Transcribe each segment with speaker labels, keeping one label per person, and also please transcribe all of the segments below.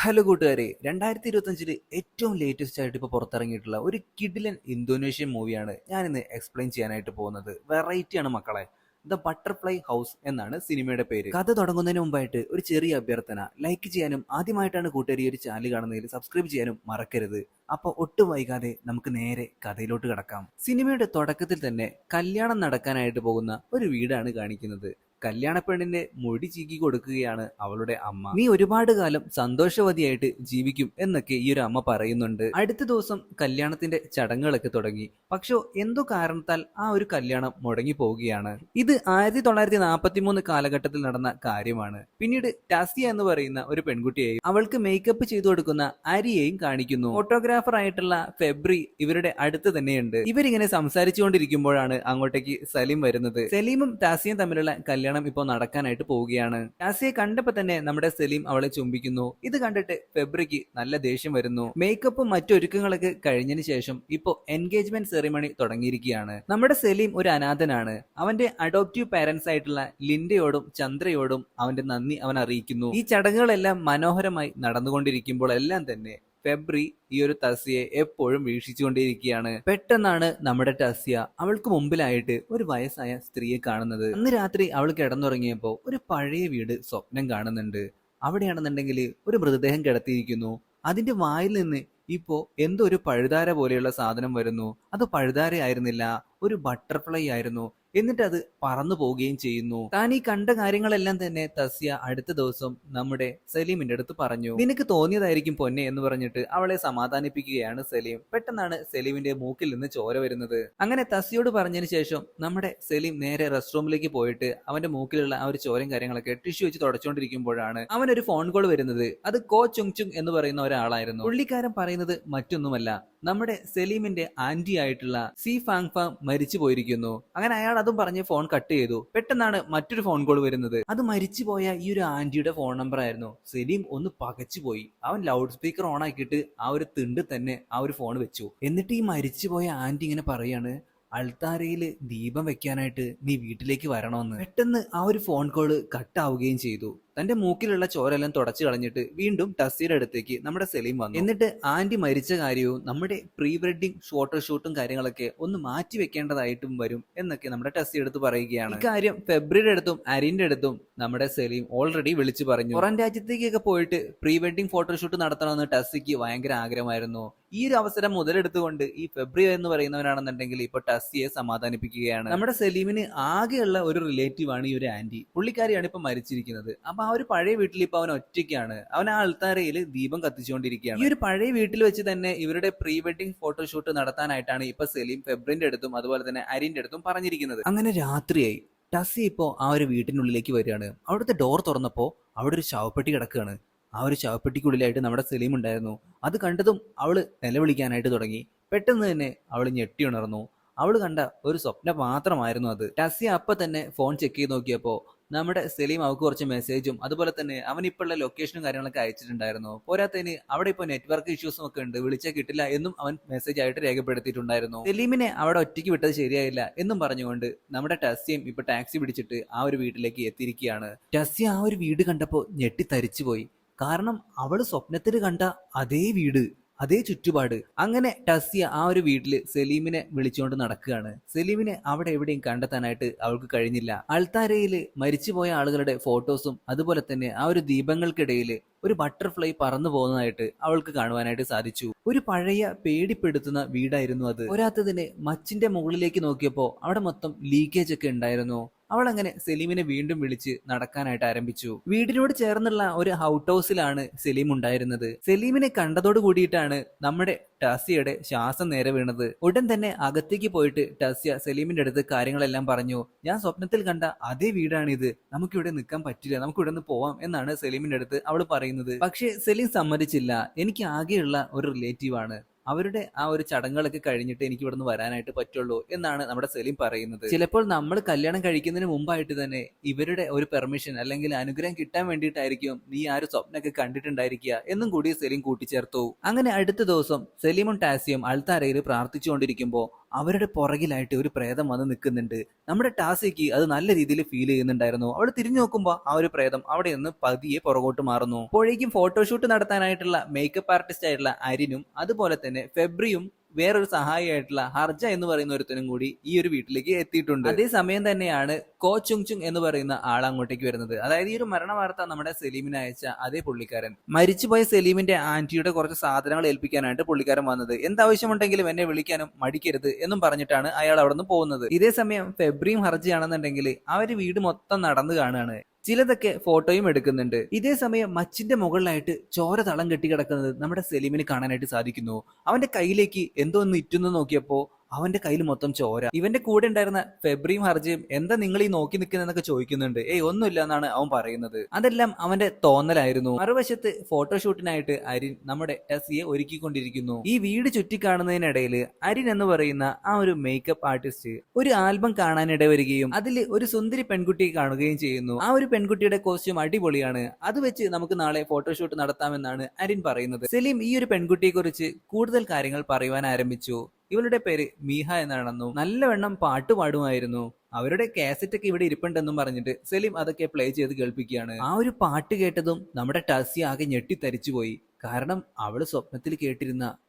Speaker 1: Hello കൂട്ടുകാരെ, 2025 ഏറ്റവും latest ആയിട്ട് ഇപ്പോൾ പുറത്തിറങ്ങിയിട്ടുള്ള ഒരു കിഡിലൻ ഇന്തോനേഷ്യൻ മൂവിയാണ് ഞാനിന്ന് എക്സ്പ്ലെയിൻ ചെയ്യാനായിട്ട് പോകുന്നത്. വെറൈറ്റിയാണ് മക്കളെ. ദ ബട്ടർഫ്ലൈ ഹൗസ് എന്നാണ് സിനിമയുടെ പേര്. കഥ തുടങ്ങുന്നതിന് മുമ്പായിട്ട് ഒരു ചെറിയ അഭ്യർത്ഥന, ലൈക്ക് ചെയ്യാനും ആദ്യമായിട്ടാണ് കൂട്ടുകാർ ഈ ഒരു ചാനൽ കാണുന്നതിൽ സബ്സ്ക്രൈബ് ചെയ്യാനും മറക്കരുത്. അപ്പോൾ ഒട്ടും വൈകാതെ നമുക്ക് നേരെ കഥയിലോട്ട് കടക്കാം. സിനിമയുടെ തുടക്കത്തിൽ തന്നെ കല്യാണം നടക്കാനായിട്ട് പോകുന്ന ഒരു വീടാണ് കാണിക്കുന്നത്. കല്യാണ പെണ്ണിന്റെ മുടി ചീക്കി കൊടുക്കുകയാണ് അവളുടെ അമ്മ. നീ ഒരുപാട് കാലം സന്തോഷവതിയായിട്ട് ജീവിക്കും എന്നൊക്കെ ഈ ഒരു അമ്മ പറയുന്നുണ്ട്. അടുത്ത ദിവസം കല്യാണത്തിന്റെ ചടങ്ങുകളൊക്കെ തുടങ്ങി. പക്ഷേ എന്തോ കാരണത്താൽ ആ ഒരു കല്യാണം മുടങ്ങി പോവുകയാണ്. ഇത് 1943 കാലഘട്ടത്തിൽ നടന്ന കാര്യമാണ്. പിന്നീട് ടാസിയ എന്ന് പറയുന്ന ഒരു പെൺകുട്ടിയെയും അവൾക്ക് മേക്കപ്പ് ചെയ്തു കൊടുക്കുന്ന അരിയെയും കാണിക്കുന്നു. ഫോട്ടോഗ്രാഫർ ആയിട്ടുള്ള ഫെബ്രി ഇവരുടെ അടുത്ത് തന്നെയുണ്ട്. ഇവരിങ്ങനെ സംസാരിച്ചുകൊണ്ടിരിക്കുമ്പോഴാണ് അങ്ങോട്ടേക്ക് സലീം വരുന്നത്. സലീമും ടാസിയും തമ്മിലുള്ള കല്യാണം ഇപ്പോൾ നടക്കാനായിട്ട് പോവുകയാണ്. ടാസിയെ കണ്ടപ്പോ തന്നെ നമ്മുടെ സലീം അവളെ ചുംബിക്കുന്നു. ഇത് കണ്ടിട്ട് ഫെബ്രിക്ക് നല്ല ദേഷ്യം വരുന്നു. മേക്കപ്പും മറ്റൊരുക്കങ്ങളൊക്കെ കഴിഞ്ഞതിന് ശേഷം ഇപ്പോ എൻഗേജ്മെന്റ് സെറിമണി തുടങ്ങിയിരിക്കുകയാണ്. നമ്മുടെ സലീം ഒരു അനാഥനാണ്. അവന്റെ അഡോപ്റ്റീവ് പാരന്റ്സ് ആയിട്ടുള്ള ലിൻഡയോടും ചന്ദ്രയോടും അവന്റെ നന്ദി അവൻ അറിയിക്കുന്നു. ഈ ചടങ്ങുകളെല്ലാം മനോഹരമായി നടന്നുകൊണ്ടിരിക്കുമ്പോൾ എല്ലാം തന്നെ ഫെബ്രി ഈ ഒരു തസ്യയെ എപ്പോഴും വീക്ഷിച്ചുകൊണ്ടിരിക്കുകയാണ്. പെട്ടെന്നാണ് നമ്മുടെ തസ്യ അവൾക്ക് മുമ്പിലായിട്ട് ഒരു വയസ്സായ സ്ത്രീയെ കാണുന്നത്. അന്ന് രാത്രി അവൾ കിടന്നുറങ്ങിയപ്പോൾ ഒരു പഴയ വീട് സ്വപ്നം കാണുന്നുണ്ട്. അവിടെയാണെന്നുണ്ടെങ്കിൽ ഒരു മൃതദേഹം കിടത്തിയിരിക്കുന്നു. അതിന്റെ വായിൽ നിന്ന് ഇപ്പോ എന്തോ ഒരു പഴുതാര പോലെയുള്ള സാധനം വരുന്നു. അത് പഴുതാരയായിരുന്നില്ല, ഒരു ബട്ടർഫ്ലൈ ആയിരുന്നു. എന്നിട്ട് അത് പറന്നു പോവുകയും ചെയ്യുന്നു. താൻ ഈ കണ്ട കാര്യങ്ങളെല്ലാം തന്നെ തസ്യ അടുത്ത ദിവസം നമ്മുടെ സലീമിന്റെ അടുത്ത് പറഞ്ഞു. നിനക്ക് തോന്നിയതായിരിക്കും പൊന്നെ എന്ന് പറഞ്ഞിട്ട് അവളെ സമാധാനിപ്പിക്കുകയാണ് സലീം. പെട്ടെന്നാണ് സലീമിന്റെ മൂക്കിൽ നിന്ന് ചോര വരുന്നത്. അങ്ങനെ തസ്യയോട് പറഞ്ഞതിന് ശേഷം നമ്മുടെ സലീം നേരെ റെസ്റ്റ് റൂമിലേക്ക് പോയിട്ട് അവന്റെ മൂക്കിലുള്ള ആ ഒരു ചോരയും കാര്യങ്ങളൊക്കെ ടിഷ്യൂ വെച്ച് തുടച്ചുകൊണ്ടിരിക്കുമ്പോഴാണ് അവനൊരു ഫോൺ കോൾ വരുന്നത്. അത് കോ ചുങ് ചുങ് എന്ന് പറയുന്ന ഒരാളായിരുന്നു. പുള്ളിക്കാരൻ പറയുന്നത് മറ്റൊന്നുമല്ല, നമ്മുടെ സലീമിന്റെ ആന്റി ആയിട്ടുള്ള സി ഫാങ് ഫാങ് മരിച്ചു പോയിരിക്കുന്നു. അങ്ങനെ അയാൾ അതും പറഞ്ഞ് ഫോൺ കട്ട് ചെയ്തു. പെട്ടെന്നാണ് മറ്റൊരു ഫോൺ കോൾ വരുന്നത്. അത് മരിച്ചുപോയ ഈ ഒരു ആന്റിയുടെ ഫോൺ നമ്പർ ആയിരുന്നു. സലീം ഒന്ന് പകച്ചുപോയി. അവൻ ലൗഡ് സ്പീക്കർ ഓൺ ആക്കിയിട്ട് ആ ഒരു തിണ്ട് തന്നെ ആ ഒരു ഫോൺ വെച്ചു. എന്നിട്ട് ഈ മരിച്ചുപോയ ആന്റി ഇങ്ങനെ പറയാണ്, അൾത്താരയില് ദീപം വെക്കാനായിട്ട് നീ വീട്ടിലേക്ക് വരണമെന്ന്. പെട്ടെന്ന് ആ ഒരു ഫോൺ കോള് കട്ടാവുകയും ചെയ്തു. തന്റെ മൂക്കിലുള്ള ചോരെല്ലാം തുടച്ചു കളഞ്ഞിട്ട് വീണ്ടും ടസ്സിയുടെ അടുത്തേക്ക് നമ്മുടെ സലീം വന്നു. എന്നിട്ട് ആന്റി മരിച്ച കാര്യവും നമ്മുടെ പ്രീ വെഡിങ് ഫോട്ടോഷൂട്ടും കാര്യങ്ങളൊക്കെ ഒന്ന് മാറ്റി വെക്കേണ്ടതായിട്ടും വരും എന്നൊക്കെ നമ്മുടെ ടസ്സിയുടെ അടുത്ത് പറയുകയാണ്. ഇക്കാര്യം ഫെബ്രിയുടെ അടുത്തും അരിന്റെ അടുത്തും നമ്മുടെ സലീം ഓൾറെഡി വിളിച്ചു പറഞ്ഞു. പുറം രാജ്യത്തേക്കൊക്കെ പോയിട്ട് പ്രീ വെഡിങ് ഫോട്ടോഷൂട്ട് നടത്തണമെന്ന് ടസ്സിക്ക് ഭയങ്കര ആഗ്രഹമായിരുന്നു. ഈ ഒരു അവസരം മുതലെടുത്തുകൊണ്ട് ഈ ഫെബ്രി എന്ന് പറയുന്നവരാണെന്നുണ്ടെങ്കിൽ ഇപ്പൊ ടസ്സിയെ സമാധാനിപ്പിക്കുകയാണ്. നമ്മുടെ സലീമിന് ആകെയുള്ള ഒരു റിലേറ്റീവ് ആണ് ഈ ഒരു ആന്റി. പുള്ളിക്കാരിയാണ് ഇപ്പൊ മരിച്ചിരിക്കുന്നത്. അപ്പൊ ആ ഒരു പഴയ വീട്ടിൽ ഇപ്പൊ അവൻ ഒറ്റയ്ക്കാണ്. അവൻ ആ അൾത്താരയിൽ ദീപം കത്തിച്ചുകൊണ്ടിരിക്കുകയാണ്. ഈ ഒരു പഴയ വീട്ടിൽ വെച്ച് തന്നെ ഇവരുടെ പ്രീ വെഡിങ് ഫോട്ടോഷൂട്ട് നടത്താനായിട്ടാണ് ഇപ്പൊ സലീം ഫെബ്രിന്റെ അടുത്തും അതുപോലെ തന്നെ അരിന്റെ അടുത്തും പറഞ്ഞിരിക്കുന്നത്. അങ്ങനെ രാത്രിയായി. ടസ്സി ഇപ്പോ ആ ഒരു വീട്ടിനുള്ളിലേക്ക് വരികയാണ്. അവിടുത്തെ ഡോർ തുറന്നപ്പോ അവിടെ ഒരു ശവപ്പെട്ടി കിടക്കുകയാണ്. ആ ഒരു ശവപ്പെട്ടിക്കുള്ളിലായിട്ട് നമ്മുടെ സലീം ഉണ്ടായിരുന്നു. അത് കണ്ടതും അവള് നിലവിളിക്കാനായിട്ട് തുടങ്ങി. പെട്ടെന്ന് തന്നെ അവള് ഞെട്ടി ഉണർന്നു. അവള് കണ്ട ഒരു സ്വപ്നം മാത്രമായിരുന്നു അത്. ടസ്സി അപ്പൊ തന്നെ ഫോൺ ചെക്ക് ചെയ്ത് നോക്കിയപ്പോ നമ്മുടെ സലീം അവൾക്ക് കുറച്ച് മെസ്സേജും അതുപോലെ തന്നെ അവനിപ്പോഴുള്ള ലൊക്കേഷനും കാര്യങ്ങളൊക്കെ അയച്ചിട്ടുണ്ടായിരുന്നു. പോരാത്തതിന് അവിടെ ഇപ്പോൾ നെറ്റ്വർക്ക് ഇഷ്യൂസും ഒക്കെ ഉണ്ട്, വിളിച്ചാൽ കിട്ടില്ല എന്നും അവൻ മെസ്സേജ് ആയിട്ട് രേഖപ്പെടുത്തിയിട്ടുണ്ടായിരുന്നു. സലീമിനെ അവിടെ ഒറ്റയ്ക്ക് വിട്ടത് ശരിയായില്ല എന്നും പറഞ്ഞുകൊണ്ട് നമ്മുടെ ടസ്സിയും ഇപ്പൊ ടാക്സി പിടിച്ചിട്ട് ആ ഒരു വീട്ടിലേക്ക് എത്തിയിരിക്കുകയാണ്. ടസ്സി ആ ഒരു വീട് കണ്ടപ്പോൾ ഞെട്ടി തരിച്ചുപോയി. കാരണം അവള് സ്വപ്നത്തിൽ കണ്ട അതേ വീട്, അതേ ചുറ്റുപാട്. അങ്ങനെ ടസ്സിയ ആ ഒരു വീട്ടില് സലീമിനെ വിളിച്ചുകൊണ്ട് നടക്കുകയാണ്. സലീമിനെ അവിടെ എവിടെയും കണ്ടെത്താനായിട്ട് അവൾക്ക് കഴിഞ്ഞില്ല. അൾത്താരയില് മരിച്ചുപോയ ആളുകളുടെ ഫോട്ടോസും അതുപോലെ തന്നെ ആ ഒരു ദീപങ്ങൾക്കിടയിൽ ഒരു ബട്ടർഫ്ലൈ പറന്നു പോകുന്നതായിട്ട് അവൾക്ക് കാണുവാനായിട്ട് സാധിച്ചു. ഒരു പഴയ പേടിപ്പെടുത്തുന്ന വീടായിരുന്നു അത്. പോരാത്തതിന് മച്ചിന്റെ മുകളിലേക്ക് നോക്കിയപ്പോ അവിടെ മൊത്തം ലീക്കേജ് ഒക്കെ ഉണ്ടായിരുന്നു. അവൾ അങ്ങനെ സലീമിനെ വീണ്ടും വിളിച്ച് നടക്കാനായിട്ട് ആരംഭിച്ചു. വീടിനോട് ചേർന്നുള്ള ഒരു ഔട്ട് ഹൗസിലാണ് സലീം ഉണ്ടായിരുന്നത്. സലീമിനെ കണ്ടതോട് കൂടിയിട്ടാണ് നമ്മുടെ ടസ്സിയുടെ ശ്വാസം നേരെ വീണത്. ഉടൻ തന്നെ അകത്തേക്ക് പോയിട്ട് ടസ്യ സലീമിന്റെ അടുത്ത് കാര്യങ്ങളെല്ലാം പറഞ്ഞു. ഞാൻ സ്വപ്നത്തിൽ കണ്ട അതേ വീടാണിത്, നമുക്കിവിടെ നിൽക്കാൻ പറ്റില്ല, നമുക്ക് ഇവിടെ നിന്ന് പോവാം എന്നാണ് സലീമിന്റെ അടുത്ത് അവൾ പറയുന്നത്. പക്ഷേ സലീം സമ്മതിച്ചില്ല. എനിക്ക് ആകെയുള്ള ഒരു റിലേറ്റീവ് ആണ്, അവരുടെ ആ ഒരു ചടങ്ങുകളൊക്കെ കഴിഞ്ഞിട്ട് എനിക്ക് ഇവിടുന്ന് വരാനായിട്ട് പറ്റുള്ളൂ എന്നാണ് നമ്മുടെ സലീം പറയുന്നത്. ചിലപ്പോൾ നമ്മൾ കല്യാണം കഴിക്കുന്നതിന് മുമ്പായിട്ട് തന്നെ ഇവരുടെ ഒരു പെർമിഷൻ അല്ലെങ്കിൽ അനുഗ്രഹം കിട്ടാൻ വേണ്ടിയിട്ടായിരിക്കും നീ ആ ഒരു സ്വപ്നമൊക്കെ കണ്ടിട്ടുണ്ടായിരിക്കുക എന്നും കൂടി സലീം കൂട്ടിച്ചേർത്തു. അങ്ങനെ അടുത്ത ദിവസം സലീമും ടാസിയും അൾത്താരയിൽ പ്രാർത്ഥിച്ചുകൊണ്ടിരിക്കുമ്പോൾ അവരുടെ പുറകിലായിട്ട് ഒരു പ്രേതം വന്ന് നിൽക്കുന്നുണ്ട്. നമ്മുടെ ടാസിക്ക് അത് നല്ല രീതിയിൽ ഫീൽ ചെയ്യുന്നുണ്ടായിരുന്നു. അവൾ തിരിഞ്ഞു നോക്കുമ്പോൾ ആ ഒരു പ്രേതം അവിടെ നിന്ന് പതിയെ പുറകോട്ട് മാറുന്നു. അപ്പോഴേക്കും ഫോട്ടോഷൂട്ട് നടത്താനായിട്ടുള്ള മേക്കപ്പ് ആർട്ടിസ്റ്റ് ആയിട്ടുള്ള അരിനും അതുപോലെ തന്നെ ഫെബ്രിയും വേറൊരു സഹായിയായിട്ടുള്ള ഹർജ എന്ന് പറയുന്ന ഒരുത്തനും കൂടി ഈ ഒരു വീട്ടിലേക്ക് എത്തിയിട്ടുണ്ട്. അതേ സമയം തന്നെയാണ് കോ ചുങ് ചുങ് എന്ന് പറയുന്ന ആൾ അങ്ങോട്ടേക്ക് വരുന്നത്. അതായത് ഈ ഒരു മരണ വാർത്ത നമ്മുടെ സെലീമിന് അയച്ച അതേ പുള്ളിക്കാരൻ. മരിച്ചുപോയ സെലീമിന്റെ ആന്റിയുടെ കുറച്ച് സാധനങ്ങൾ ഏൽപ്പിക്കാനായിട്ട് പുള്ളിക്കാരൻ വന്നത്. എന്താവശ്യമുണ്ടെങ്കിലും എന്നെ വിളിക്കാനും മടിക്കരുത് എന്നും പറഞ്ഞിട്ടാണ് അയാൾ അവിടെ നിന്ന് പോകുന്നത്. ഇതേ സമയം ഫെബ്രിയും ഹർജയാണെന്നുണ്ടെങ്കിൽ അവര് വീട് മൊത്തം നടന്നു കാണുകയാണ്. ചിലതൊക്കെ ഫോട്ടോയും എടുക്കുന്നുണ്ട്. ഇതേ സമയം മച്ചിന്റെ മുകളിലായിട്ട് ചോര തളം കെട്ടി കിടക്കുന്നത് നമ്മുടെ സെലീമിന് കാണാനായിട്ട് സാധിക്കുന്നു. അവന്റെ കയ്യിലേക്ക് എന്തോ ഒന്ന് ഇറ്റുന്നു നോക്കിയപ്പോ അവന്റെ കയ്യിൽ മൊത്തം ചോര. ഇവന്റെ കൂടെ ഉണ്ടായിരുന്ന ഫെബ്രിയും ഹർജയും എന്താ നിങ്ങൾ ഈ നോക്കി നിൽക്കുന്നതെന്നൊക്കെ ചോദിക്കുന്നുണ്ട്. ഒന്നുമില്ല എന്നാണ് അവൻ പറയുന്നത്. അതെല്ലാം അവന്റെ തോന്നലായിരുന്നു. മറുവശത്ത് ഫോട്ടോഷൂട്ടിനായിട്ട് അരിൻ നമ്മുടെ ടെസ്സിയെ ഒരുക്കിക്കൊണ്ടിരിക്കുന്നു. ഈ വീട് ചുറ്റിക്കാണുന്നതിനിടയിൽ അരിൻ എന്ന് പറയുന്ന ആ ഒരു മേക്കപ്പ് ആർട്ടിസ്റ്റ് ഒരു ആൽബം കാണാനിട വരികയും അതിൽ ഒരു സുന്ദരി പെൺകുട്ടിയെ കാണുകയും ചെയ്യുന്നു. ആ ഒരു പെൺകുട്ടിയുടെ കോസ്റ്റ്യൂം അടിപൊളിയാണ്, അത് വെച്ച് നമുക്ക് നാളെ ഫോട്ടോഷൂട്ട് നടത്താമെന്നാണ് അരിൻ പറയുന്നത്. സലീം ഈ ഒരു പെൺകുട്ടിയെ കുറിച്ച് കൂടുതൽ കാര്യങ്ങൾ പറയുവാൻ ആരംഭിച്ചു. ഇവളുടെ പേര് മീഹ എന്നാണെന്നും നല്ലവണ്ണം പാട്ട് പാടുമായിരുന്നു. അവരുടെ കാസറ്റ് ഒക്കെ ഇവിടെ ഇരിപ്പുണ്ടെന്നും പറഞ്ഞിട്ട് സലീം അതൊക്കെ പ്ലേ ചെയ്ത് കേൾപ്പിക്കുകയാണ്. ആ ഒരു പാട്ട് കേട്ടതും നമ്മുടെ ടസി ആകെ ഞെട്ടിത്തരിച്ചുപോയി. കാരണം അവള് സ്വപ്നത്തിൽ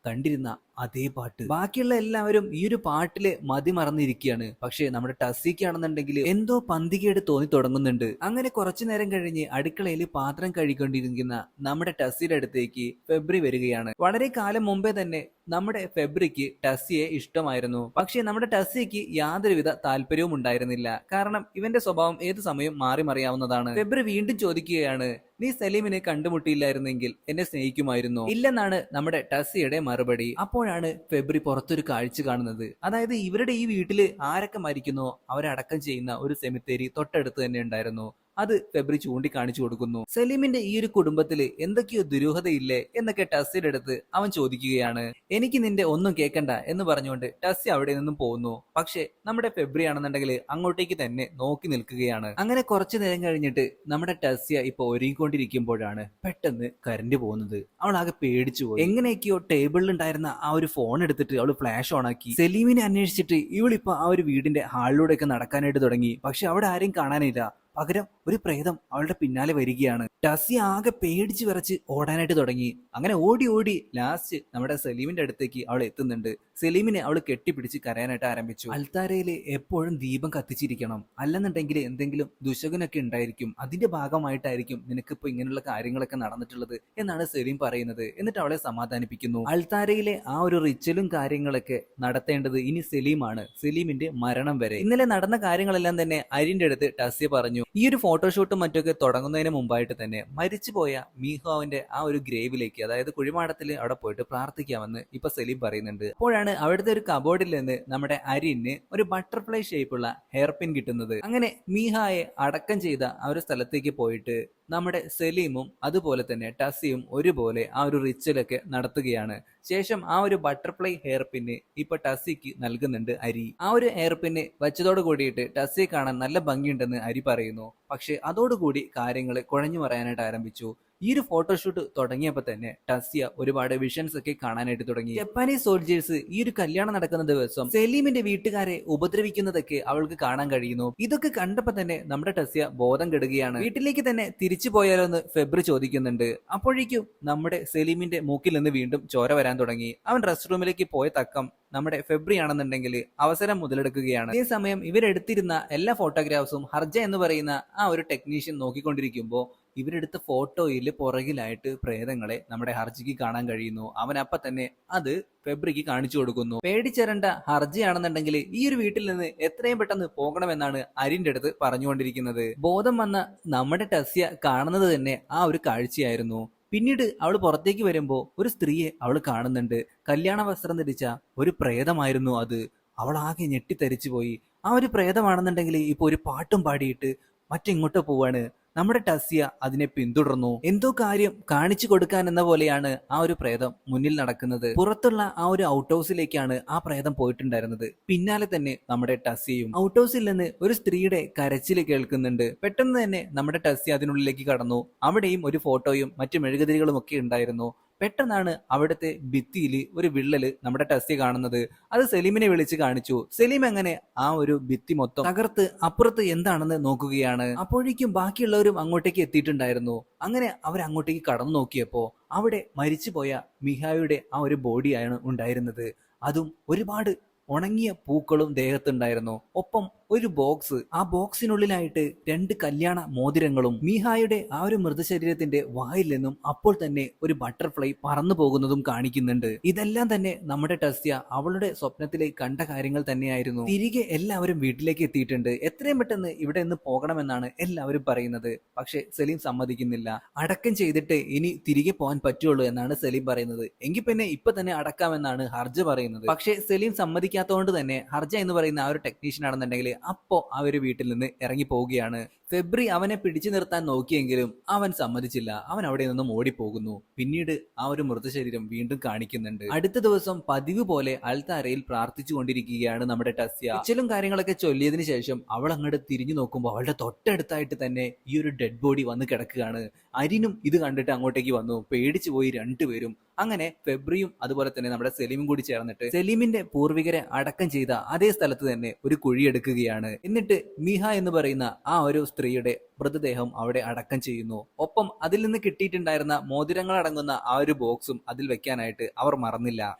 Speaker 1: കണ്ടിരുന്ന അതേ പാട്ട്. ബാക്കിയുള്ള എല്ലാവരും ഈ ഒരു പാട്ടില് മതിമറന്നിരിക്കുകയാണ്. പക്ഷെ നമ്മുടെ ടസ്സിക്കാണെന്നുണ്ടെങ്കിൽ എന്തോ പന്തികേട് തോന്നി തുടങ്ങുന്നുണ്ട്. അങ്ങനെ കുറച്ചു നേരം കഴിഞ്ഞ് അടുക്കളയിൽ പാത്രം കഴുകിക്കൊണ്ടിരിക്കുന്ന നമ്മുടെ ടസ്സിയുടെ അടുത്തേക്ക് ഫെബ്രി വരികയാണ്. വളരെ കാലം മുമ്പേ തന്നെ നമ്മുടെ ഫെബ്രിക്ക് ടസ്സിയെ ഇഷ്ടമായിരുന്നു. പക്ഷെ നമ്മുടെ ടസ്സിക്ക് യാതൊരുവിധ താല്പര്യവും ഉണ്ടായിരുന്നില്ല. കാരണം ഇവന്റെ സ്വഭാവം ഏത് സമയം മാറി മറിയാവുന്നതാണ്. ഫെബ്രി വീണ്ടും ചോദിക്കുകയാണ്, നീ സലീമിനെ കണ്ടുമുട്ടിയില്ലായിരുന്നെങ്കിൽ എന്നെ സ്നേഹിക്കുമായിരുന്നോ? ഇല്ലെന്നാണ് നമ്മുടെ ടസ്സിയുടെ മറുപടി. അപ്പോഴാണ് ഫെബ്രി പുറത്തൊരു കാഴ്ച കാണുന്നത്. അതായത് ഇവരുടെ ഈ വീട്ടില് ആരൊക്കെ മരിക്കുന്നോ അവരടക്കം ചെയ്യുന്ന ഒരു സെമിത്തേരി തൊട്ടടുത്ത് തന്നെ ഉണ്ടായിരുന്നു. അത് ഫെബ്രി ചൂണ്ടിക്കാണിച്ചു കൊടുക്കുന്നു. സലീമിന്റെ ഈ ഒരു കുടുംബത്തില് എന്തൊക്കെയോ ദുരൂഹതയില്ലേ എന്നൊക്കെ ടസ്സിയുടെ അടുത്ത് അവൻ ചോദിക്കുകയാണ്. എനിക്ക് നിന്റെ ഒന്നും കേൾക്കണ്ട എന്ന് പറഞ്ഞുകൊണ്ട് ടസ്സി അവിടെ നിന്നും പോകുന്നു. പക്ഷെ നമ്മുടെ ഫെബ്രി ആണെന്നുണ്ടെങ്കിൽ അങ്ങോട്ടേക്ക് തന്നെ നോക്കി നിൽക്കുകയാണ്. അങ്ങനെ കുറച്ചു നേരം കഴിഞ്ഞിട്ട് നമ്മുടെ ടസ്സിയ ഇപ്പൊ ഒരുങ്ങിക്കൊണ്ടിരിക്കുമ്പോഴാണ് പെട്ടെന്ന് കറന്റ് പോകുന്നത്. അവൾ ആകെ പേടിച്ചു പോയി. എങ്ങനെയൊക്കെയോ ടേബിളിൽ ഉണ്ടായിരുന്ന ആ ഒരു ഫോൺ എടുത്തിട്ട് അവൾ ഫ്ലാഷ് ഓൺ ആക്കി. സലീമിനെ അന്വേഷിച്ചിട്ട് ഇവളിപ്പോ ആ ഒരു വീടിന്റെ ഹാളിലൂടെയൊക്കെ നടക്കാനായിട്ട് തുടങ്ങി. പക്ഷെ അവിടെ ആരെയും കാണാനില്ല. പകരം ഒരു പ്രേതം അവളുടെ പിന്നാലെ വരികയാണ്. ടസി ആകെ പേടിച്ച് വിറച്ച് ഓടാനായിട്ട് തുടങ്ങി. അങ്ങനെ ഓടി ഓടി ലാസ്റ്റ് നമ്മുടെ സലീമിന്റെ അടുത്തേക്ക് അവൾ എത്തുന്നുണ്ട്. സലീമിനെ അവൾ കെട്ടിപ്പിടിച്ച് കരയാനായിട്ട് ആരംഭിച്ചു. അൽത്താരയില് എപ്പോഴും ദീപം കത്തിച്ചിരിക്കണം, അല്ലെന്നുണ്ടെങ്കിൽ എന്തെങ്കിലും ദുശകനൊക്കെ ഉണ്ടായിരിക്കും, അതിന്റെ ഭാഗമായിട്ടായിരിക്കും നിനക്കിപ്പോ ഇങ്ങനെയുള്ള കാര്യങ്ങളൊക്കെ നടന്നിട്ടുള്ളത് എന്നാണ് സലീം പറയുന്നത്. എന്നിട്ട് അവളെ സമാധാനിപ്പിക്കുന്നു. അൽത്താരയിലെ ആ ഒരു റിച്വലും കാര്യങ്ങളൊക്കെ നടത്തേണ്ടത് ഇനി സലീമാണ്, സലീമിന്റെ മരണം വരെ. ഇന്നലെ നടന്ന കാര്യങ്ങളെല്ലാം തന്നെ അരിന്റെ അടുത്ത് ടസിയ പറഞ്ഞു. ഈ ഒരു ഫോട്ടോഷൂട്ടും മറ്റൊക്കെ തുടങ്ങുന്നതിന് മുമ്പായിട്ട് തന്നെ മരിച്ചുപോയ മീഹോവിന്റെ ആ ഒരു ഗ്രേവിലേക്ക്, അതായത് കുഴിമാടത്തിൽ അവിടെ പോയിട്ട് പ്രാർത്ഥിക്കാമെന്ന് ഇപ്പൊ സലീം പറയുന്നുണ്ട്. അപ്പോഴാണ് അവിടുത്തെ ഒരു കബോർഡിൽ നിന്ന് നമ്മുടെ അരിന് ഒരു ബട്ടർഫ്ലൈ ഷേപ്പുള്ള ഹെയർ പിൻ കിട്ടുന്നത്. അങ്ങനെ മീഹായെ അടക്കം ചെയ്ത ആ ഒരു സ്ഥലത്തേക്ക് പോയിട്ട് നമ്മുടെ സലീമും അതുപോലെ തന്നെ ടസിയും ഒരുപോലെ ആ ഒരു റിച്വലൊക്കെ നടത്തുകയാണ്. ശേഷം ആ ഒരു ബട്ടർഫ്ലൈ ഹെയർ പിന്ന് ഇപ്പൊ ടസിക്ക് നൽകുന്നുണ്ട് അരി. ആ ഒരു ഹെയർ പിന്ന് വെച്ചതോട് കൂടിയിട്ട് ടസിയെ കാണാൻ നല്ല ഭംഗിയുണ്ടെന്ന് അരി പറയുന്നു. പക്ഷെ അതോടുകൂടി കാര്യങ്ങൾ കുഴഞ്ഞു പറയാനായിട്ട് ആരംഭിച്ചു. ഈ ഒരു ഫോട്ടോഷൂട്ട് തുടങ്ങിയപ്പോ തന്നെ ടസിയ ഒരുപാട് വിഷൻസ് ഒക്കെ കാണാനായിട്ട് തുടങ്ങി. ജപ്പാനീസ് സോൾജേഴ്സ് ഈ ഒരു കല്യാണം നടക്കുന്ന ദിവസം സലീമിന്റെ വീട്ടുകാരെ ഉപദ്രവിക്കുന്നതൊക്കെ അവൾക്ക് കാണാൻ കഴിയുന്നു. ഇതൊക്കെ കണ്ടപ്പോ തന്നെ നമ്മുടെ ടസിയ ബോധം കെടുകയാണ്. വീട്ടിലേക്ക് തന്നെ തിരിച്ചു പോയാലോ എന്ന് ഫെബ്രി ചോദിക്കുന്നുണ്ട്. അപ്പോഴേക്കും നമ്മുടെ സലീമിന്റെ മൂക്കിൽ നിന്ന് വീണ്ടും ചോര വരാൻ തുടങ്ങി. അവൻ റെസ്റ്റ് റൂമിലേക്ക് പോയ തക്കം നമ്മുടെ ഫെബ്രി ആണെന്നുണ്ടെങ്കിൽ അവസരം മുതലെടുക്കുകയാണ്. അതേസമയം ഇവരെടുത്തിരുന്ന എല്ലാ ഫോട്ടോഗ്രാഫ്സും ഹർജ എന്ന് പറയുന്ന ആ ഒരു ടെക്നീഷ്യൻ നോക്കിക്കൊണ്ടിരിക്കുമ്പോൾ ഇവരെടുത്ത ഫോട്ടോയിൽ പുറകിലായിട്ട് പ്രേതങ്ങളെ നമ്മുടെ ഹർജിക്ക് കാണാൻ കഴിയുന്നു. അവൻ അപ്പൊ തന്നെ അത് ഫെബ്രിക്ക് കാണിച്ചു കൊടുക്കുന്നു. പേടിച്ചേരണ്ട, ഹർജിയാണെന്നുണ്ടെങ്കിൽ ഈ ഒരു വീട്ടിൽ നിന്ന് എത്രയും പെട്ടെന്ന് പോകണമെന്നാണ് അരിന്റെ അടുത്ത് പറഞ്ഞുകൊണ്ടിരിക്കുന്നത്. ബോധം വന്ന നമ്മുടെ ടസ്യ കാണുന്നത് തന്നെ ആ ഒരു കാഴ്ചയായിരുന്നു. പിന്നീട് അവൾ പുറത്തേക്ക് വരുമ്പോൾ ഒരു സ്ത്രീയെ അവൾ കാണുന്നുണ്ട്. കല്യാണ വസ്ത്രം ധരിച്ച ഒരു പ്രേതമായിരുന്നു അത്. അവൾ ആകെ ഞെട്ടിത്തരിച്ചു പോയി. ആ ഒരു പ്രേതമാണെന്നുണ്ടെങ്കിൽ ഇപ്പൊ ഒരു പാട്ടും പാടിയിട്ട് മറ്റെങ്ങോട്ടോ പോവാണ്. നമ്മുടെ ടസ്യ അതിനെ പിന്തുടർന്നു. എന്തോ കാര്യം കാണിച്ചു കൊടുക്കാൻ എന്ന പോലെയാണ് ആ ഒരു പ്രേതം മുന്നിൽ നടക്കുന്നത്. പുറത്തുള്ള ആ ഒരു ഔട്ട് ഹൗസിലേക്കാണ് ആ പ്രേതം പോയിട്ടുണ്ടായിരുന്നത്. പിന്നാലെ തന്നെ നമ്മുടെ ടസ്യയും. ഔട്ട് ഹൗസിൽ നിന്ന് ഒരു സ്ത്രീയുടെ കരച്ചിൽ കേൾക്കുന്നുണ്ട്. പെട്ടെന്ന് തന്നെ നമ്മുടെ ടസ്യ അതിനുള്ളിലേക്ക് കടന്നു. അവിടെയും ഒരു ഫോട്ടോയും മറ്റു മെഴുകുതിരികളും ഒക്കെ ഉണ്ടായിരുന്നു. പെട്ടെന്നാണ് അവിടുത്തെ ഭിത്തിയിൽ ഒരു വിള്ളല് നമ്മുടെ ടെസ്സി കാണുന്നത്. അത് സെലീമിനെ വിളിച്ച് കാണിച്ചു. സെലീം അങ്ങനെ ആ ഒരു ഭിത്തി മൊത്തം തകർത്ത് അപ്പുറത്ത് എന്താണെന്ന് നോക്കുകയാണ്. അപ്പോഴേക്കും ബാക്കിയുള്ളവരും അങ്ങോട്ടേക്ക് എത്തിയിട്ടുണ്ടായിരുന്നു. അങ്ങനെ അവർ അങ്ങോട്ടേക്ക് കടന്നു നോക്കിയപ്പോ അവിടെ മരിച്ചുപോയ മിഹായുടെ ആ ഒരു ബോഡിയാണ് ഉണ്ടായിരുന്നത്. അതും ഒരുപാട് ഉണങ്ങിയ പൂക്കളും ദേഹത്തുണ്ടായിരുന്നു. ഒപ്പം ഒരു ബോക്സ്, ആ ബോക്സിനുള്ളിലായിട്ട് 2 കല്യാണ മോതിരങ്ങളും മീഹായുടെ ആ ഒരു മൃതശരീരത്തിന്റെ വായിൽ നിന്നും അപ്പോൾ തന്നെ ഒരു ബട്ടർഫ്ലൈ പറന്നു പോകുന്നതും കാണിക്കുന്നുണ്ട്. ഇതെല്ലാം തന്നെ നമ്മുടെ ടെസ്യ അവളുടെ സ്വപ്നത്തിലെ കണ്ട കാര്യങ്ങൾ തന്നെയായിരുന്നു. തിരികെ എല്ലാവരും വീട്ടിലേക്ക് എത്തിയിട്ടുണ്ട്. എത്രയും പെട്ടെന്ന് ഇവിടെ നിന്ന് പോകണമെന്നാണ് എല്ലാവരും പറയുന്നത്. പക്ഷെ സലീം സമ്മതിക്കുന്നില്ല. അടക്കം ചെയ്തിട്ട് ഇനി തിരികെ പോകാൻ പറ്റുള്ളൂ എന്നാണ് സലീം പറയുന്നത്. എങ്കിൽ പിന്നെ ഇപ്പൊ തന്നെ അടക്കാമെന്നാണ് ഹർജ പറയുന്നത്. പക്ഷെ സലീം സമ്മതിക്കാത്തതുകൊണ്ട് തന്നെ ഹർജ എന്ന് പറയുന്ന ആ ഒരു ടെക്നീഷ്യൻ ആണെന്നുണ്ടെങ്കിൽ അപ്പോ ആ ഒരു വീട്ടിൽ നിന്ന് ഇറങ്ങി പോവുകയാണ്. ഫെബ്രി അവനെ പിടിച്ചു നിർത്താൻ നോക്കിയെങ്കിലും അവൻ സമ്മതിച്ചില്ല. അവൻ അവിടെ നിന്നും ഓടിപ്പോകുന്നു. പിന്നീട് ആ ഒരു മൃതശരീരം വീണ്ടും കാണിക്കുന്നുണ്ട്. അടുത്ത ദിവസം പതിവ് പോലെ അൽത്താരയിൽ പ്രാർത്ഥിച്ചു കൊണ്ടിരിക്കുകയാണ് നമ്മുടെ ടെസ്യ. ഇച്ചലും കാര്യങ്ങളൊക്കെ ചൊല്ലിയതിനു ശേഷം അവൾ അങ്ങോട്ട് തിരിഞ്ഞു നോക്കുമ്പോൾ അവളുടെ തൊട്ടടുത്തായിട്ട് തന്നെ ഈ ഒരു ഡെഡ് ബോഡി വന്ന് കിടക്കുകയാണ്. അരിനും ഇത് കണ്ടിട്ട് അങ്ങോട്ടേക്ക് വന്നു. പേടിച്ചു പോയി രണ്ടുപേരും. അങ്ങനെ ഫെബ്രിയും അതുപോലെ തന്നെ നമ്മുടെ സലീമും കൂടി ചേർന്നിട്ട് സലീമിന്റെ പൂർവികരെ അടക്കം ചെയ്ത അതേ സ്ഥലത്ത് തന്നെ ഒരു കുഴിയെടുക്കുകയാണ്. എന്നിട്ട് മീഹ എന്ന് പറയുന്ന ആ ഒരു സ്ത്രീയുടെ മൃതദേഹം അവിടെ അടക്കം ചെയ്യുന്നു. ഒപ്പം അതിൽ നിന്ന് കിട്ടിയിട്ടുണ്ടായിരുന്ന മോതിരങ്ങൾ അടങ്ങുന്ന ആ ഒരു ബോക്സും അതിൽ വെക്കാനായിട്ട് അവർ മറന്നില്ല.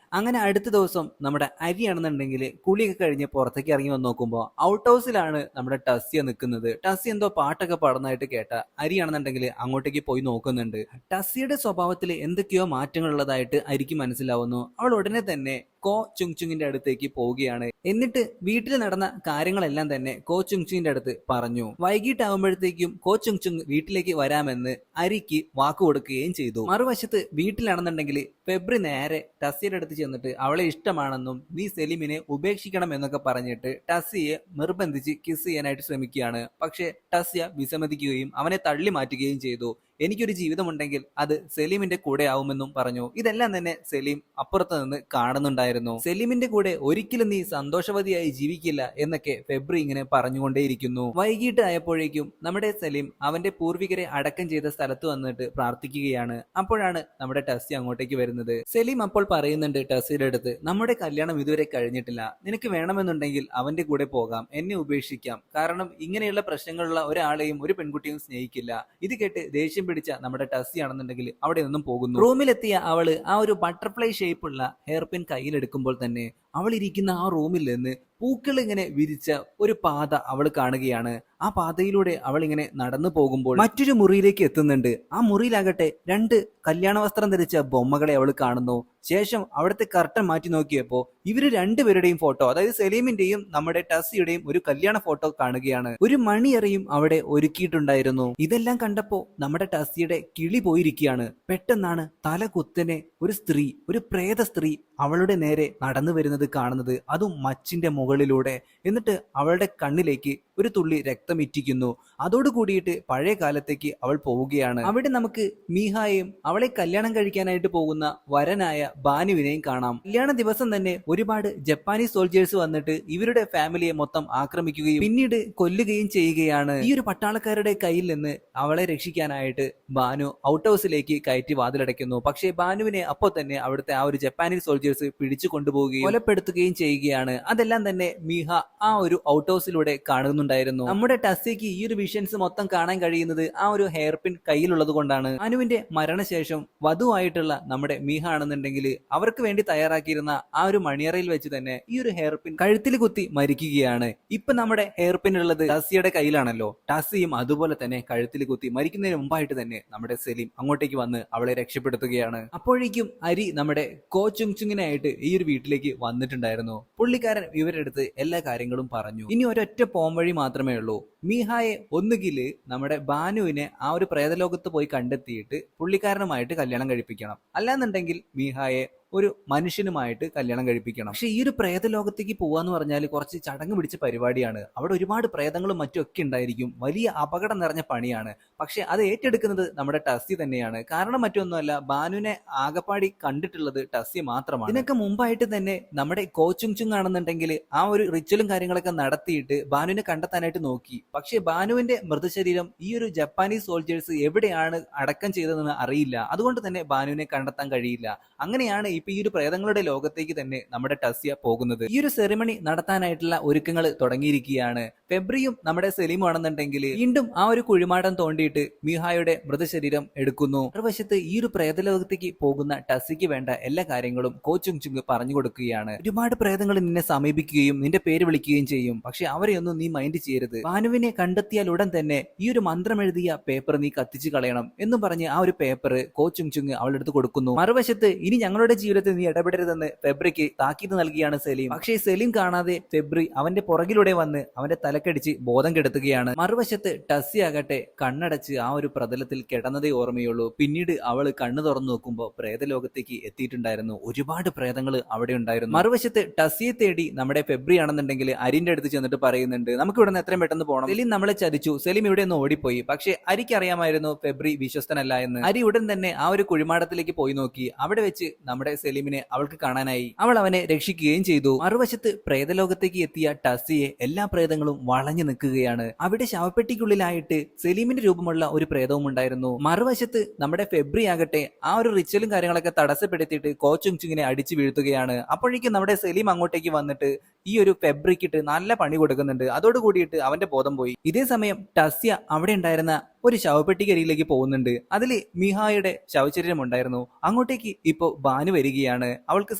Speaker 1: അങ്ങനെ അടുത്ത ദിവസം നമ്മുടെ അരിയാണെന്നുണ്ടെങ്കിൽ കുളിയൊക്കെ കഴിഞ്ഞ് പുറത്തേക്ക് ഇറങ്ങി വന്ന് നോക്കുമ്പോൾ ഔട്ട് ഹൗസിലാണ് നമ്മുടെ ടസ്യ നിൽക്കുന്നത്. ടസ്യ എന്തോ പാട്ടൊക്കെ പാടുന്നതായിട്ട് കേട്ട അരിയാണെന്നുണ്ടെങ്കിൽ അങ്ങോട്ടേക്ക് പോയി നോക്കുന്നുണ്ട്. ടസ്യയുടെ സ്വഭാവത്തിൽ എന്തൊക്കെയോ മാറ്റങ്ങൾ ഉള്ളതായിട്ട് അരിക്ക് മനസ്സിലാവുന്നു. അവൾ ഉടനെ തന്നെ കോ ചുങ്ചുങ്ങിന്റെ അടുത്തേക്ക് പോവുകയാണ്. എന്നിട്ട് വീട്ടിൽ നടന്ന കാര്യങ്ങളെല്ലാം തന്നെ കോ ചുങ്ചുങ്ങിന്റെ അടുത്ത് പറഞ്ഞു. വൈകിട്ടാവുമ്പോഴത്തേക്കും കോ ചുങ്ചുങ് വീട്ടിലേക്ക് വരാമെന്ന് അരിക്ക് വാക്കു കൊടുക്കുകയും ചെയ്തു. മറുവശത്ത് വീട്ടിലാണെന്നുണ്ടെങ്കിൽ ഫെബ്രി നേരെ ടസ്സിയുടെ അടുത്ത് ചെന്നിട്ട് അവളെ ഇഷ്ടമാണെന്നും നീ സെലിമിനെ ഉപേക്ഷിക്കണം എന്നൊക്കെ പറഞ്ഞിട്ട് ടസ്സിയെ നിർബന്ധിച്ച് കിസ് ചെയ്യാനായിട്ട് ശ്രമിക്കുകയാണ്. പക്ഷെ ടസ്യ വിസമ്മതിക്കുകയും അവനെ തള്ളി മാറ്റുകയും ചെയ്തു. എനിക്കൊരു ജീവിതമുണ്ടെങ്കിൽ അത് സെലീമിന്റെ കൂടെ ആവുമെന്നും പറഞ്ഞു. ഇതെല്ലാം തന്നെ സലീം അപ്പുറത്ത് നിന്ന് കാണുന്നുണ്ടായിരുന്നു. സെലീമിന്റെ കൂടെ ഒരിക്കലും നീ സന്തോഷവതിയായി ജീവിക്കില്ല എന്നൊക്കെ ഫെബ്രി ഇങ്ങനെ പറഞ്ഞുകൊണ്ടേയിരിക്കുന്നു. വൈകിട്ട് ആയപ്പോഴേക്കും നമ്മുടെ സലീം അവന്റെ പൂർവികരെ അടക്കം ചെയ്ത സ്ഥലത്ത് വന്നിട്ട് പ്രാർത്ഥിക്കുകയാണ്. അപ്പോഴാണ് നമ്മുടെ ടസ്സി അങ്ങോട്ടേക്ക് വരുന്നത്. സലീം അപ്പോൾ പറയുന്നുണ്ട് ടസ്സിയുടെ അടുത്ത്, നമ്മുടെ കല്യാണം ഇതുവരെ കഴിഞ്ഞിട്ടില്ല. നിനക്ക് വേണമെന്നുണ്ടെങ്കിൽ അവന്റെ കൂടെ പോകാം, എന്നെ ഉപേക്ഷിക്കാം. കാരണം ഇങ്ങനെയുള്ള പ്രശ്നങ്ങളുള്ള ഒരാളെയും ഒരു പെൺകുട്ടിയും സ്നേഹിക്കില്ല. ഇത് കേട്ട് ദേഷ്യം പിടിച്ച നമ്മുടെ ടസ്സി ആണെന്നുണ്ടെങ്കിൽ അവിടെ നിന്നും പോകുന്നു. റൂമിലെത്തിയ അവള് ആ ഒരു ബട്ടർഫ്ലൈ ഷേപ്പുള്ള ഹെയർ പിൻ കയ്യിലെടുക്കുമ്പോൾ തന്നെ അവൾ ഇരിക്കുന്ന ആ റൂമിൽ നിന്ന് പൂക്കൾ ഇങ്ങനെ വിരിച്ച ഒരു പാത അവൾ കാണുകയാണ്. ആ പാതയിലൂടെ അവൾ ഇങ്ങനെ നടന്നു പോകുമ്പോൾ മറ്റൊരു മുറിയിലേക്ക് എത്തുന്നുണ്ട്. ആ മുറിയിലാകട്ടെ 2 കല്യാണ വസ്ത്രം ധരിച്ച ബൊമ്മകളെ അവൾ കാണുന്നു. ശേഷം അവിടുത്തെ കർട്ടൻ മാറ്റി നോക്കിയപ്പോ ഇവര് രണ്ടുപേരുടെയും ഫോട്ടോ, അതായത് സലീമിന്റെയും നമ്മുടെ ടസ്സിയുടെയും ഒരു കല്യാണ ഫോട്ടോ കാണുകയാണ്. ഒരു മണിയറയും അവിടെ ഒരുക്കിയിട്ടുണ്ടായിരുന്നു. ഇതെല്ലാം കണ്ടപ്പോ നമ്മുടെ ടസ്സിയുടെ കിളി പോയിരിക്കുകയാണ്. പെട്ടെന്നാണ് തല കുത്തനെ ഒരു സ്ത്രീ, ഒരു പ്രേത സ്ത്രീ അവളുടെ നേരെ നടന്നു വരുന്നത് കാണുന്നത്. അതും മച്ചിന്റെ മുകളിലൂടെ. എന്നിട്ട് അവളുടെ കണ്ണിലേക്ക് ഒരു തുള്ളി രക്തം ഇറ്റിക്കുന്നു. അതോടുകൂടിയിട്ട് പഴയ കാലത്തേക്ക് അവൾ പോവുകയാണ്. അവിടെ നമുക്ക് മീഹായെയും അവളെ കല്യാണം കഴിക്കാനായിട്ട് പോകുന്ന വരനായ ബാനുവിനെയും കാണാം. കല്യാണ ദിവസം തന്നെ ഒരുപാട് ജപ്പാനീസ് സോൾജേഴ്സ് വന്നിട്ട് ഇവരുടെ ഫാമിലിയെ മൊത്തം ആക്രമിക്കുകയും പിന്നീട് കൊല്ലുകയും ചെയ്യുകയാണ്. ഈ ഒരു പട്ടാളക്കാരുടെ കയ്യിൽ നിന്ന് അവളെ രക്ഷിക്കാനായിട്ട് ബാനു ഔട്ട് ഹൗസിലേക്ക് കയറ്റി വാതിലടയ്ക്കുന്നു. പക്ഷേ ബാനുവിനെ അപ്പോൾ തന്നെ അവിടുത്തെ ആ ഒരു ജപ്പാനീസ് സോൾജേഴ്സ് പിടിച്ചു കൊണ്ടുപോവുകയും കൊലപ്പെടുത്തുകയും ചെയ്യുകയാണ്. അതെല്ലാം തന്നെ മീഹ ആ ഒരു ഔട്ട് ഹൗസിലൂടെ കാണുന്നുണ്ടായിരുന്നു. നമ്മുടെ ടസ്സിക്ക് ഈ ഒരു വിഷൻസ് മൊത്തം കാണാൻ കഴിയുന്നത് ആ ഒരു ഹെയർ പിൻ കയ്യിലുള്ളത് കൊണ്ടാണ്. ബാനുവിന്റെ മരണശേഷം വധുവായിട്ടുള്ള നമ്മുടെ മീഹ ആണെന്നുണ്ടെങ്കിൽ അവർക്ക് വേണ്ടി തയ്യാറാക്കിയിരുന്ന ആ ഒരു മണിയറയിൽ വെച്ച് തന്നെ ഈ ഒരു ഹെയർ പിൻ കഴുത്തിൽ കുത്തി മരിക്കുകയാണ്. ഇപ്പൊ നമ്മുടെ ഹെയർ പിൻ ഉള്ളത് ടസ്സിയുടെ കയ്യിലാണല്ലോ. ടസ്സിയും അതുപോലെ തന്നെ കഴുത്തിൽ കുത്തി മരിക്കുന്നതിന് മുമ്പായിട്ട് തന്നെ നമ്മുടെ സലീം അങ്ങോട്ടേക്ക് വന്ന് അവളെ രക്ഷപ്പെടുത്തുകയാണ്. അപ്പോഴേക്കും അരി നമ്മുടെ കോ ചുങ്ചുങ്ങിനായിട്ട് ഈ ഒരു വീട്ടിലേക്ക് വന്നിട്ടുണ്ടായിരുന്നു. പുള്ളിക്കാരൻ ഇവരുടെ അടുത്ത് എല്ലാ കാര്യങ്ങളും പറഞ്ഞു. ഇനി ഒരൊറ്റ പോംവഴി മാത്രമേ ഉള്ളൂ. മീഹായെ ഒന്നുകില് നമ്മുടെ ബാനുവിനെ ആ ഒരു പ്രേതലോകത്ത് പോയി കണ്ടെത്തിയിട്ട് പുള്ളിക്കാരനുമായിട്ട് കല്യാണം കഴിപ്പിക്കണം. അല്ലാന്നുണ്ടെങ്കിൽ മീഹായെ ഒരു മനുഷ്യനുമായിട്ട് കല്യാണം കഴിപ്പിക്കണം. പക്ഷെ ഈ ഒരു പ്രേതലോകത്തേക്ക് പോവാന്ന് പറഞ്ഞാൽ കുറച്ച് ചടങ്ങ് പിടിച്ച പരിപാടിയാണ്. അവിടെ ഒരുപാട് പ്രേതങ്ങളും മറ്റും ഒക്കെ ഉണ്ടായിരിക്കും. വലിയ അപകടം നിറഞ്ഞ പണിയാണ്. പക്ഷെ അത് ഏറ്റെടുക്കുന്നത് നമ്മുടെ ടസ്സി തന്നെയാണ്. കാരണം മറ്റൊന്നുമല്ല, ബാനുവിനെ ആകപ്പാടി കണ്ടിട്ടുള്ളത് ടസ്സി മാത്രമാണ്. ഇതിനൊക്കെ മുമ്പായിട്ട് തന്നെ നമ്മുടെ കോച്ചുങ് ആണെന്നുണ്ടെങ്കിൽ ആ ഒരു റിച്വലും കാര്യങ്ങളൊക്കെ നടത്തിയിട്ട് ബാനുവിനെ കണ്ടെത്താനായിട്ട് നോക്കി. പക്ഷെ ബാനുവിന്റെ മൃതശരീരം ഈ ഒരു ജപ്പാനീസ് സോൾജേഴ്സ് എവിടെയാണ് അടക്കം ചെയ്തതെന്ന് അറിയില്ല. അതുകൊണ്ട് തന്നെ ബാനുവിനെ കണ്ടെത്താൻ കഴിയില്ല. അങ്ങനെയാണ് ഇപ്പൊ ഈ ഒരു പ്രേതങ്ങളുടെ ലോകത്തേക്ക് തന്നെ നമ്മുടെ ടസ്യ പോകുന്നത്. ഈ ഒരു സെറിമണി നടത്താനായിട്ടുള്ള ഒരുക്കങ്ങൾ തുടങ്ങിയിരിക്കുകയാണ്. ഫെബ്രിയും നമ്മുടെ സെലീമും ആണെന്നുണ്ടെങ്കിൽ വീണ്ടും ആ ഒരു കുഴിമാടം തോണ്ടിയിട്ട് മിഹായുടെ മൃതശരീരം എടുക്കുന്നു. മറുവശത്ത് ഈ ഒരു പ്രേതലോകത്തേക്ക് പോകുന്ന ടസ്സിക്ക് വേണ്ട എല്ലാ കാര്യങ്ങളും കോച്ചുങ് പറഞ്ഞു കൊടുക്കുകയാണ്. ഒരുപാട് പ്രേതങ്ങൾ നിന്നെ സമീപിക്കുകയും നിന്റെ പേര് വിളിക്കുകയും ചെയ്യും. പക്ഷെ അവരെയൊന്നും നീ മൈൻഡ് ചെയ്യരുത്. ബാനുവിനെ കണ്ടെത്തിയാൽ ഉടൻ തന്നെ ഈ ഒരു മന്ത്രം എഴുതിയ പേപ്പർ നീ കത്തിച്ചു കളയണം എന്നും പറഞ്ഞ് ആ ഒരു പേപ്പർ കോച്ചുങ് അവളുടെ അടുത്ത് കൊടുക്കുന്നു. മറുവശത്ത് ഇനി ഞങ്ങളുടെ ജീവിതത്തിൽ നീ ഇടപെടരുതെന്ന് ഫെബ്രിക്ക് താക്കീത് നൽകിയാണ് സെലീം. പക്ഷേ സെലീം കാണാതെ ഫെബ്രി അവന്റെ പുറകിലൂടെ വന്ന് അവന്റെ തലക്കടിച്ച് ബോധം കെടുത്തുകയാണ്. മറുവശത്ത് ടസ്സി ആകട്ടെ കണ്ണടച്ച് ആ ഒരു പ്രതലത്തിൽ കിടന്നതേ ഓർമ്മയുള്ളൂ. പിന്നീട് അവള് കണ്ണു തുറന്നു നോക്കുമ്പോൾ പ്രേതലോകത്തേക്ക് എത്തിയിട്ടുണ്ടായിരുന്നു. ഒരുപാട് പ്രേതങ്ങൾ അവിടെ ഉണ്ടായിരുന്നു. മറുവശത്ത് ടസ്സിയെ തേടി നമ്മുടെ ഫെബ്രി ആണെന്നുണ്ടെങ്കിൽ അരിന്റെ അടുത്ത് ചെന്നിട്ട് പറയുന്നുണ്ട്, നമുക്ക് ഇവിടെ നിന്ന് എത്രയും പെട്ടെന്ന് പോകണം. സെലീം നമ്മളെ ചതിച്ചു. സെലീം ഇവിടെ നിന്ന് ഓടിപ്പോയി. പക്ഷെ അരിക്ക് അറിയാമായിരുന്നു ഫെബ്രി വിശ്വസ്തനല്ല എന്ന്. അരി ഉടൻ തന്നെ ആ ഒരു കുഴിമാടത്തിലേക്ക് പോയി നോക്കി. അവിടെ വെച്ച് നമ്മുടെ സെലീമിനെ അവൾക്ക് കാണാനായി. അവൾ അവനെ രക്ഷിക്കുകയും ചെയ്തു. മറുവശത്ത് പ്രേതലോകത്തേക്ക് എത്തിയ ടസ്സിയെ എല്ലാ പ്രേതങ്ങളും വളഞ്ഞു നിൽക്കുകയാണ്. അവിടെ ശവപ്പെട്ടിക്കുള്ളിലായിട്ട് സെലീമിന്റെ രൂപമുള്ള ഒരു പ്രേതവും ഉണ്ടായിരുന്നു. മറുവശത്ത് നമ്മുടെ ഫെബ്രി ആകട്ടെ ആ ഒരു റിച്വലും കാര്യങ്ങളൊക്കെ തടസ്സപ്പെടുത്തിയിട്ട് കോച്ചുങ്ങിനെ അടിച്ചു വീഴ്ത്തുകയാണ്. അപ്പോഴേക്കും നമ്മുടെ സെലീം അങ്ങോട്ടേക്ക് വന്നിട്ട് ഈ ഒരു ഫെബ്രിക്കിട്ട് നല്ല പണി കൊടുക്കുന്നുണ്ട്. അതോടുകൂടിയിട്ട് അവന്റെ ബോധം പോയി. ഇതേ സമയം ടസ്യ അവിടെ ഉണ്ടായിരുന്ന ഒരു ശവപ്പെട്ടിക്കരിയിലേക്ക് പോകുന്നുണ്ട്. അതിൽ മിഹായുടെ ശവശരീരം ഉണ്ടായിരുന്നു. അങ്ങോട്ടേക്ക് ഇപ്പോ ബാനു വരികയാണ്. അവൾക്ക്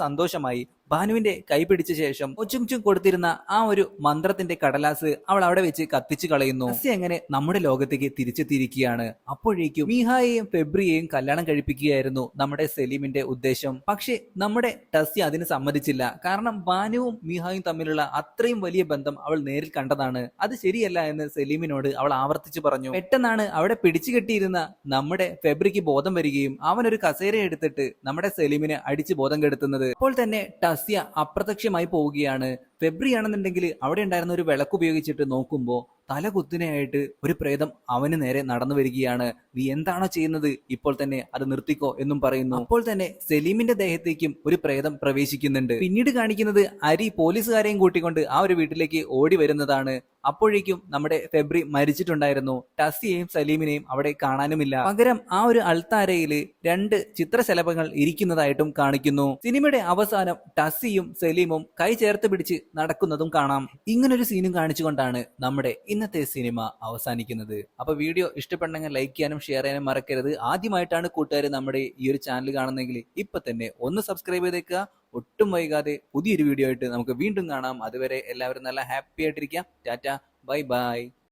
Speaker 1: സന്തോഷമായി. ബാനുവിന്റെ കൈ പിടിച്ച ശേഷം കൊച്ചും കൊടുത്തിരുന്ന ആ ഒരു മന്ത്രത്തിന്റെ കടലാസ് അവൾ അവിടെ വെച്ച് കത്തിച്ചു കളയുന്നു. ടസ്സി അങ്ങനെ നമ്മുടെ ലോകത്തേക്ക് തിരിച്ചെത്തിയിരിക്കുകയാണ്. അപ്പോഴേക്കും മിഹായെയും ഫെബ്രിയെയും കല്യാണം കഴിപ്പിക്കുകയായിരുന്നു നമ്മുടെ സെലീമിന്റെ ഉദ്ദേശം. പക്ഷെ നമ്മുടെ ടസ്സി അതിന് സമ്മതിച്ചില്ല. കാരണം ബാനുവും മിഹായും തമ്മിലുള്ള അത്രയും വലിയ ബന്ധം അവൾ നേരിൽ കണ്ടതാണ്. അത് ശരിയല്ല എന്ന് സെലീമിനോട് അവൾ ആവർത്തിച്ചു പറഞ്ഞു. പെട്ടെന്നാണ് അവിടെ പിടിച്ചു കെട്ടിയിരുന്ന നമ്മുടെ ഫെബ്രിക്ക് ബോധം വരികയും അവൻ ഒരു കസേര എടുത്തിട്ട് നമ്മുടെ സെലീമിനെ അടിച്ച് ബോധം കെടുത്തുന്നത്. അപ്പോൾ തന്നെ ടസ്യ അപ്രത്യക്ഷമായി പോവുകയാണ്. ഫെബ്രി ആണെന്നുണ്ടെങ്കിൽ അവിടെ ഉണ്ടായിരുന്ന ഒരു വിളക്ക് ഉപയോഗിച്ചിട്ട് നോക്കുമ്പോൾ തലകുത്തിനായിട്ട് ഒരു പ്രേതം അവന് നേരെ നടന്നു വരികയാണ്. നീ എന്താണോ ചെയ്യുന്നത്, ഇപ്പോൾ തന്നെ അത് നിർത്തിക്കോ എന്നും പറയുന്നു. അപ്പോൾ തന്നെ സെലീമിന്റെ ദേഹത്തേക്കും ഒരു പ്രേതം പ്രവേശിക്കുന്നുണ്ട്. പിന്നീട് കാണിക്കുന്നത് അരി പോലീസുകാരെയും കൂട്ടിക്കൊണ്ട് ആ ഒരു വീട്ടിലേക്ക് ഓടി വരുന്നതാണ്. അപ്പോഴേക്കും നമ്മുടെ ഫെബ്രി മരിച്ചിട്ടുണ്ടായിരുന്നു. ടസ്സിയെയും സലീമിനെയും അവിടെ കാണാനുമില്ല. പകരം ആ ഒരു അൾത്താരയില് 2 ചിത്രശലഭങ്ങൾ ഇരിക്കുന്നതായിട്ടും കാണിക്കുന്നു. സിനിമയുടെ അവസാനം ടസ്സിയും സലീമും കൈ ചേർത്ത് പിടിച്ച് നടക്കുന്നതും കാണാം. ഇങ്ങനൊരു സീനും കാണിച്ചുകൊണ്ടാണ് നമ്മുടെ ഇന്നത്തെ സിനിമ അവസാനിക്കുന്നത്. അപ്പൊ വീഡിയോ ഇഷ്ടപ്പെട്ടെങ്കിൽ ലൈക്ക് ചെയ്യാനും ഷെയർ ചെയ്യാനും മറക്കരുത്. ആദ്യമായിട്ടാണ് കൂട്ടുകാർ നമ്മുടെ ഈ ഒരു ചാനൽ കാണുന്നെങ്കിൽ ഇപ്പൊ തന്നെ ഒന്ന് സബ്സ്ക്രൈബ് ചെയ്തേക്കുക. ഒട്ടും വൈകാതെ പുതിയൊരു വീഡിയോ ആയിട്ട് നമുക്ക് വീണ്ടും കാണാം. അതുവരെ എല്ലാവരും നല്ല ഹാപ്പി ആയിട്ടിരിക്കാം. Tata, bye by.